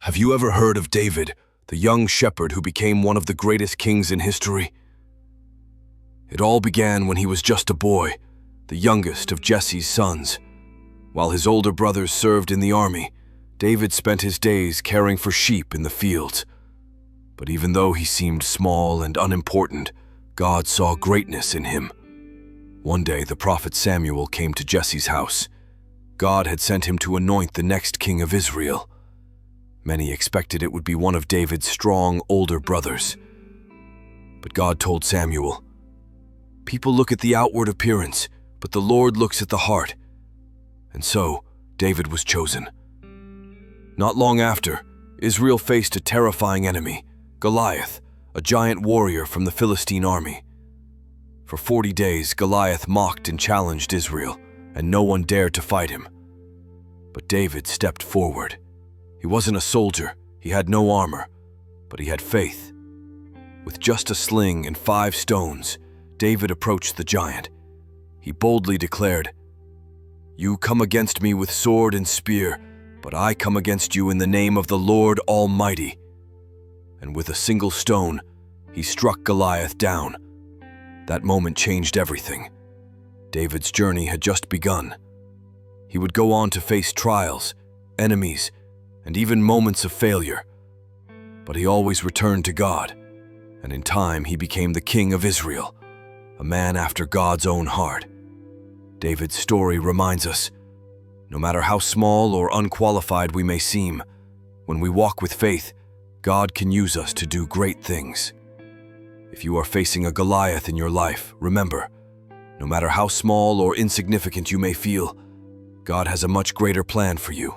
Have you ever heard of David, the young shepherd who became one of the greatest kings in history? It all began when he was just a boy, the youngest of Jesse's sons. While his older brothers served in the army, David spent his days caring for sheep in the fields. But even though he seemed small and unimportant, God saw greatness in him. One day, the prophet Samuel came to Jesse's house. God had sent him to anoint the next king of Israel. Many expected it would be one of David's strong older brothers. But God told Samuel, "People look at the outward appearance, but the Lord looks at the heart." And so, David was chosen. Not long after, Israel faced a terrifying enemy, Goliath, a giant warrior from the Philistine army. For 40 days, Goliath mocked and challenged Israel, and no one dared to fight him. But David stepped forward. He wasn't a soldier, he had no armor, but he had faith. With just a sling and 5 stones, David approached the giant. He boldly declared, "You come against me with sword and spear, but I come against you in the name of the Lord Almighty." And with a single stone, he struck Goliath down. That moment changed everything. David's journey had just begun. He would go on to face trials, enemies, and even moments of failure. But he always returned to God, and in time he became the king of Israel, a man after God's own heart. David's story reminds us, no matter how small or unqualified we may seem, when we walk with faith, God can use us to do great things. If you are facing a Goliath in your life, remember, no matter how small or insignificant you may feel, God has a much greater plan for you.